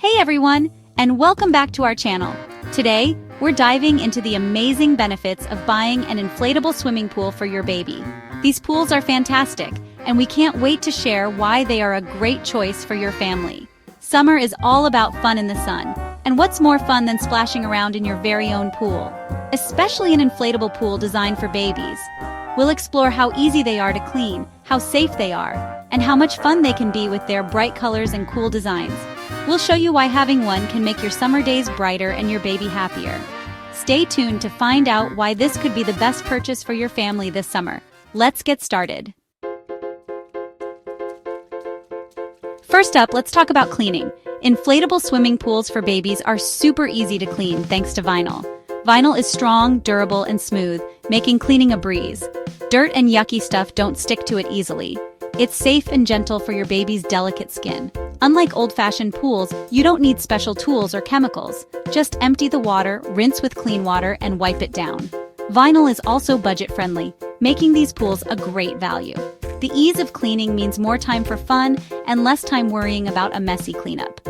Hey everyone, and welcome back to our channel. Today, we're diving into the amazing benefits of buying an inflatable swimming pool for your baby. These pools are fantastic, and we can't wait to share why they are a great choice for your family. Summer is all about fun in the sun, and what's more fun than splashing around in your very own pool? Especially an inflatable pool designed for babies. We'll explore how easy they are to clean, how safe they are, and how much fun they can be with their bright colors and cool designs. We'll show you why having one can make your summer days brighter and your baby happier. Stay tuned to find out why this could be the best purchase for your family this summer. Let's get started. First up, let's talk about cleaning. Inflatable swimming pools for babies are super easy to clean thanks to vinyl. Vinyl is strong, durable, and smooth, making cleaning a breeze. Dirt and yucky stuff don't stick to it easily. It's safe and gentle for your baby's delicate skin. Unlike old-fashioned pools, you don't need special tools or chemicals. Just empty the water, rinse with clean water, and wipe it down. Vinyl is also budget-friendly, making these pools a great value. The ease of cleaning means more time for fun and less time worrying about a messy cleanup.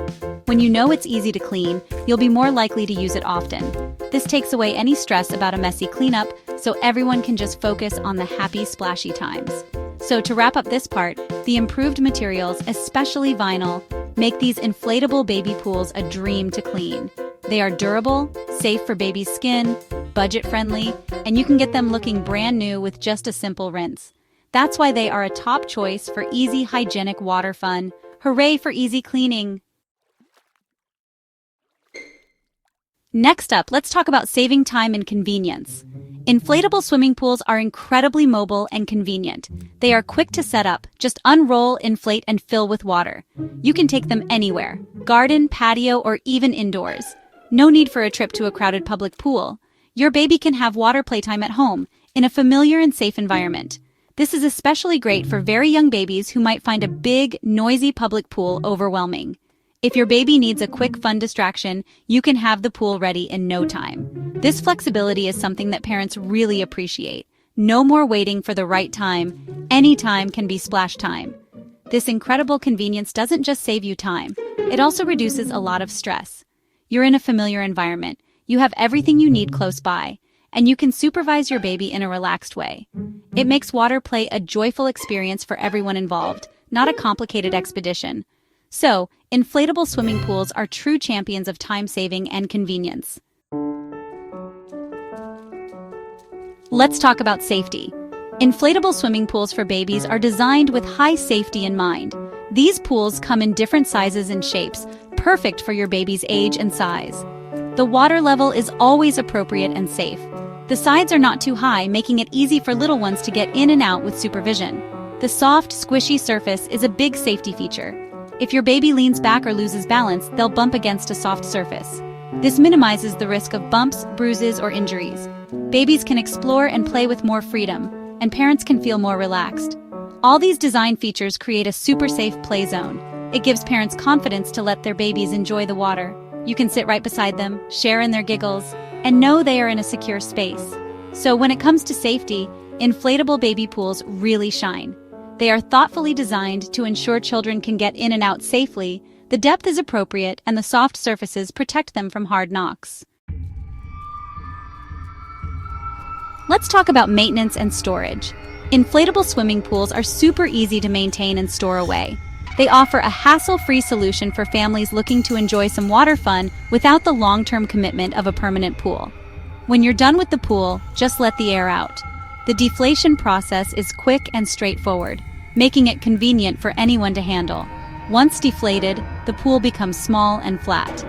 When you know it's easy to clean, you'll be more likely to use it often. This takes away any stress about a messy cleanup, so everyone can just focus on the happy, splashy times. So to wrap up this part, the improved materials, especially vinyl, make these inflatable baby pools a dream to clean. They are durable, safe for baby's skin, budget-friendly, and you can get them looking brand new with just a simple rinse. That's why they are a top choice for easy, hygienic water fun. Hooray for easy cleaning! Next up, let's talk about saving time and convenience. Inflatable swimming pools are incredibly mobile and convenient. They are quick to set up. Just unroll, inflate, and fill with water. You can take them anywhere, garden, patio, or even indoors. No need for a trip to a crowded public pool. Your baby can have water playtime at home, in a familiar and safe environment. This is especially great for very young babies who might find a big, noisy public pool overwhelming. If your baby needs a quick, fun distraction, you can have the pool ready in no time. This flexibility is something that parents really appreciate. No more waiting for the right time. Any time can be splash time. This incredible convenience doesn't just save you time. It also reduces a lot of stress. You're in a familiar environment. You have everything you need close by, and you can supervise your baby in a relaxed way. It makes water play a joyful experience for everyone involved, not a complicated expedition. So, inflatable swimming pools are true champions of time saving and convenience. Let's talk about safety. Inflatable swimming pools for babies are designed with high safety in mind. These pools come in different sizes and shapes, perfect for your baby's age and size. The water level is always appropriate and safe. The sides are not too high, making it easy for little ones to get in and out with supervision. The soft, squishy surface is a big safety feature. If your baby leans back or loses balance, they'll bump against a soft surface. This minimizes the risk of bumps, bruises, or injuries. Babies can explore and play with more freedom, and parents can feel more relaxed. All these design features create a super safe play zone. It gives parents confidence to let their babies enjoy the water. You can sit right beside them, share in their giggles, and know they are in a secure space. So when it comes to safety, inflatable baby pools really shine. They are thoughtfully designed to ensure children can get in and out safely, the depth is appropriate, and the soft surfaces protect them from hard knocks. Let's talk about maintenance and storage. Inflatable swimming pools are super easy to maintain and store away. They offer a hassle-free solution for families looking to enjoy some water fun without the long-term commitment of a permanent pool. When you're done with the pool, just let the air out. The deflation process is quick and straightforward, making it convenient for anyone to handle. Once deflated, the pool becomes small and flat.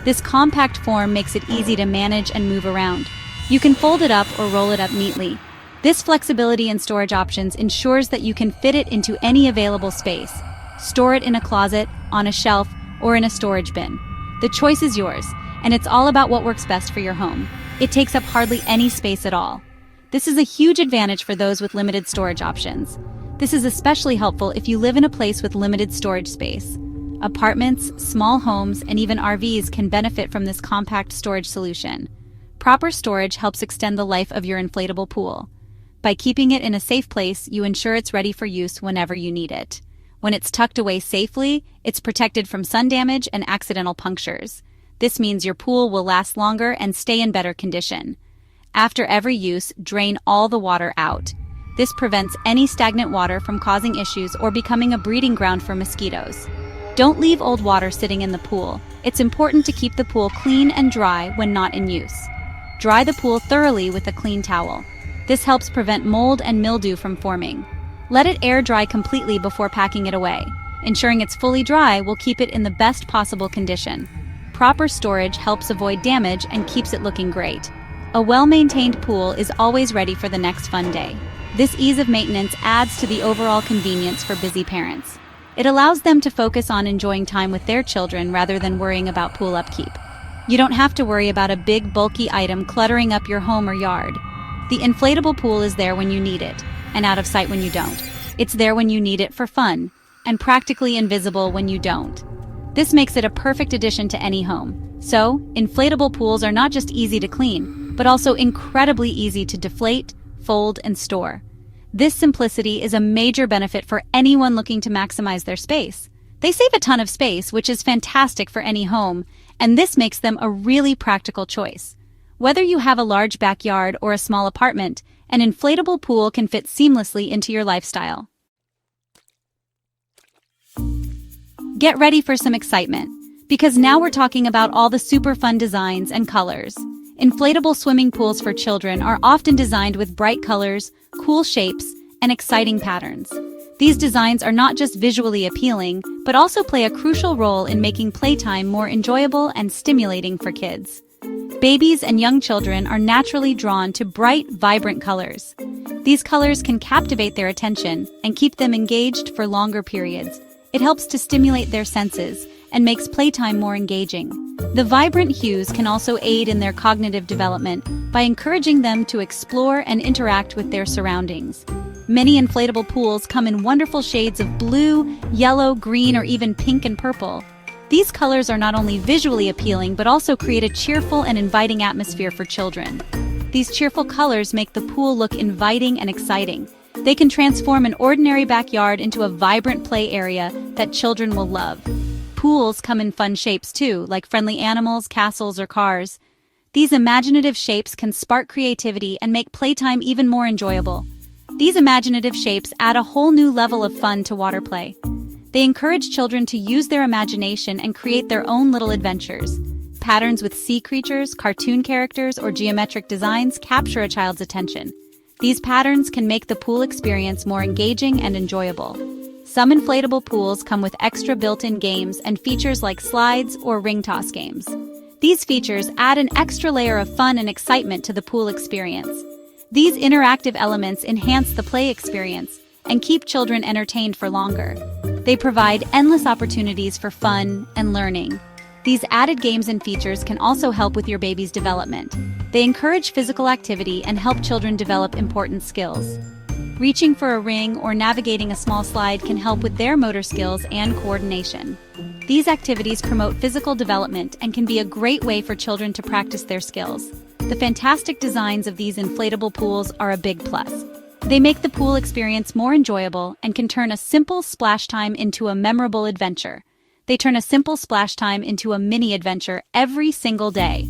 This compact form makes it easy to manage and move around. You can fold it up or roll it up neatly. This flexibility in storage options ensures that you can fit it into any available space. Store it in a closet, on a shelf, or in a storage bin. The choice is yours, and it's all about what works best for your home. It takes up hardly any space at all. This is a huge advantage for those with limited storage options. This is especially helpful if you live in a place with limited storage space. Apartments, small homes, and even RVs can benefit from this compact storage solution. Proper storage helps extend the life of your inflatable pool. By keeping it in a safe place, you ensure it's ready for use whenever you need it. When it's tucked away safely, it's protected from sun damage and accidental punctures. This means your pool will last longer and stay in better condition. After every use, drain all the water out. This prevents any stagnant water from causing issues or becoming a breeding ground for mosquitoes. Don't leave old water sitting in the pool. It's important to keep the pool clean and dry when not in use. Dry the pool thoroughly with a clean towel. This helps prevent mold and mildew from forming. Let it air dry completely before packing it away. Ensuring it's fully dry will keep it in the best possible condition. Proper storage helps avoid damage and keeps it looking great. A well-maintained pool is always ready for the next fun day. This ease of maintenance adds to the overall convenience for busy parents. It allows them to focus on enjoying time with their children rather than worrying about pool upkeep. You don't have to worry about a big, bulky item cluttering up your home or yard. The inflatable pool is there when you need it, and out of sight when you don't. It's there when you need it for fun, and practically invisible when you don't. This makes it a perfect addition to any home. So, inflatable pools are not just easy to clean, but also incredibly easy to deflate, fold, and store. This simplicity is a major benefit for anyone looking to maximize their space. They save a ton of space, which is fantastic for any home, and this makes them a really practical choice. Whether you have a large backyard or a small apartment, an inflatable pool can fit seamlessly into your lifestyle. Get ready for some excitement, because now we're talking about all the super fun designs and colors. Inflatable swimming pools for children are often designed with bright colors, cool shapes, and exciting patterns. These designs are not just visually appealing, but also play a crucial role in making playtime more enjoyable and stimulating for kids. Babies and young children are naturally drawn to bright, vibrant colors. These colors can captivate their attention and keep them engaged for longer periods. It helps to stimulate their senses and makes playtime more engaging. The vibrant hues can also aid in their cognitive development by encouraging them to explore and interact with their surroundings. Many inflatable pools come in wonderful shades of blue, yellow, green, or even pink and purple. These colors are not only visually appealing but also create a cheerful and inviting atmosphere for children. These cheerful colors make the pool look inviting and exciting. They can transform an ordinary backyard into a vibrant play area that children will love. Pools come in fun shapes too, like friendly animals, castles, or cars. These imaginative shapes can spark creativity and make playtime even more enjoyable. These imaginative shapes add a whole new level of fun to water play. They encourage children to use their imagination and create their own little adventures. Patterns with sea creatures, cartoon characters, or geometric designs capture a child's attention. These patterns can make the pool experience more engaging and enjoyable. Some inflatable pools come with extra built-in games and features like slides or ring toss games. These features add an extra layer of fun and excitement to the pool experience. These interactive elements enhance the play experience and keep children entertained for longer. They provide endless opportunities for fun and learning. These added games and features can also help with your baby's development. They encourage physical activity and help children develop important skills. Reaching for a ring or navigating a small slide can help with their motor skills and coordination. These activities promote physical development and can be a great way for children to practice their skills. The fantastic designs of these inflatable pools are a big plus. They make the pool experience more enjoyable and can turn a simple splash time into a memorable adventure. They turn a simple splash time into a mini adventure every single day.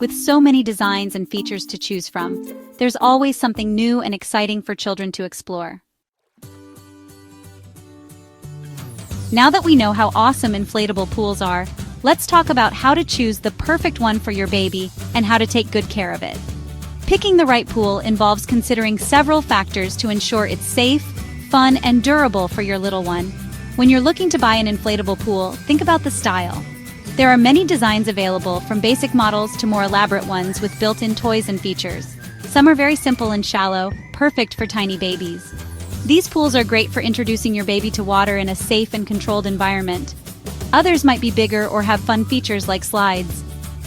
With so many designs and features to choose from, there's always something new and exciting for children to explore. Now that we know how awesome inflatable pools are, let's talk about how to choose the perfect one for your baby and how to take good care of it. Picking the right pool involves considering several factors to ensure it's safe, fun, and durable for your little one. When you're looking to buy an inflatable pool, think about the style. There are many designs available, from basic models to more elaborate ones with built-in toys and features. Some are very simple and shallow, perfect for tiny babies. These pools are great for introducing your baby to water in a safe and controlled environment. Others might be bigger or have fun features like slides.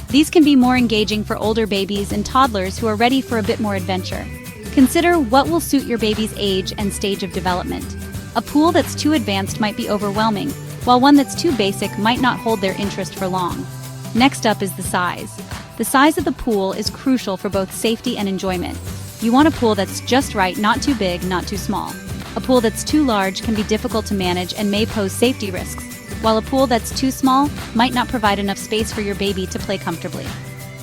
These can be more engaging for older babies and toddlers who are ready for a bit more adventure. Consider what will suit your baby's age and stage of development. A pool that's too advanced might be overwhelming, while one that's too basic might not hold their interest for long. Next up is the size. The size of the pool is crucial for both safety and enjoyment. You want a pool that's just right, not too big, not too small. A pool that's too large can be difficult to manage and may pose safety risks, while a pool that's too small might not provide enough space for your baby to play comfortably.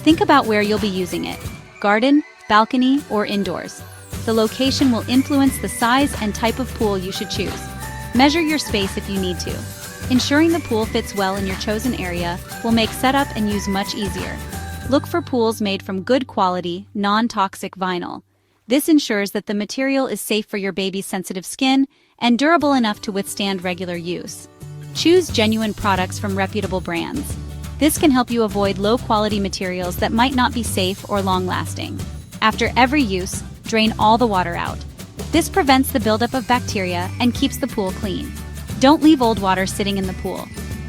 Think about where you'll be using it: garden, balcony, or indoors. The location will influence the size and type of pool you should choose. Measure your space if you need to. Ensuring the pool fits well in your chosen area will make setup and use much easier. Look for pools made from good quality, non-toxic vinyl. This ensures that the material is safe for your baby's sensitive skin and durable enough to withstand regular use. Choose genuine products from reputable brands. This can help you avoid low-quality materials that might not be safe or long-lasting. After every use, drain all the water out. This prevents the buildup of bacteria and keeps the pool clean. Don't leave old water sitting in the pool.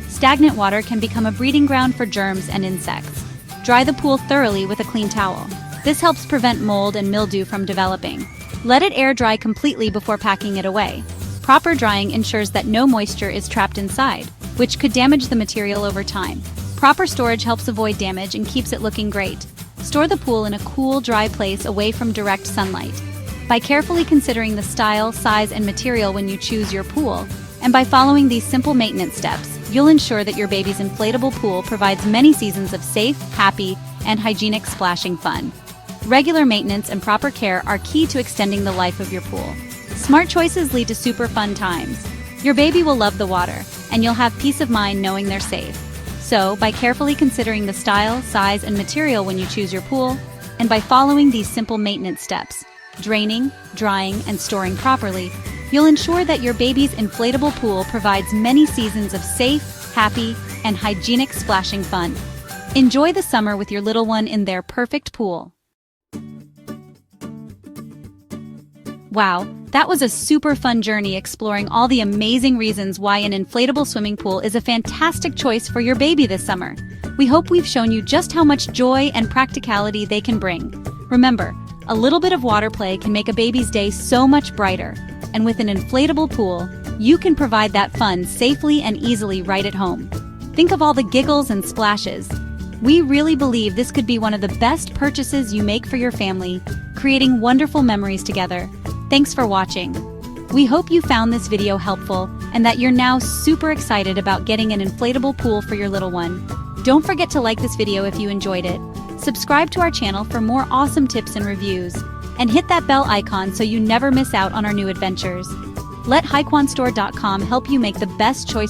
Stagnant water can become a breeding ground for germs and insects. Dry the pool thoroughly with a clean towel. This helps prevent mold and mildew from developing. Let it air dry completely before packing it away. Proper drying ensures that no moisture is trapped inside, which could damage the material over time. Proper storage helps avoid damage and keeps it looking great. Store the pool in a cool, dry place away from direct sunlight. By carefully considering the style, size, and material when you choose your pool, and by following these simple maintenance steps, you'll ensure that your baby's inflatable pool provides many seasons of safe, happy, and hygienic splashing fun. Regular maintenance and proper care are key to extending the life of your pool. Smart choices lead to super fun times. Your baby will love the water, and you'll have peace of mind knowing they're safe. So, by carefully considering the style, size, and material when you choose your pool, and by following these simple maintenance steps, draining, drying, and storing properly, you'll ensure that your baby's inflatable pool provides many seasons of safe, happy, and hygienic splashing fun. Enjoy the summer with your little one in their perfect pool. Wow, that was a super fun journey exploring all the amazing reasons why an inflatable swimming pool is a fantastic choice for your baby this summer. We hope we've shown you just how much joy and practicality they can bring. Remember, a little bit of water play can make a baby's day so much brighter. And with an inflatable pool, you can provide that fun safely and easily right at home. Think of all the giggles and splashes. We really believe this could be one of the best purchases you make for your family, creating wonderful memories together. Thanks for watching. We hope you found this video helpful and that you're now super excited about getting an inflatable pool for your little one. Don't forget to like this video if you enjoyed it. Subscribe to our channel for more awesome tips and reviews. And hit that bell icon so you never miss out on our new adventures. Let HiQuanStore.com help you make the best choice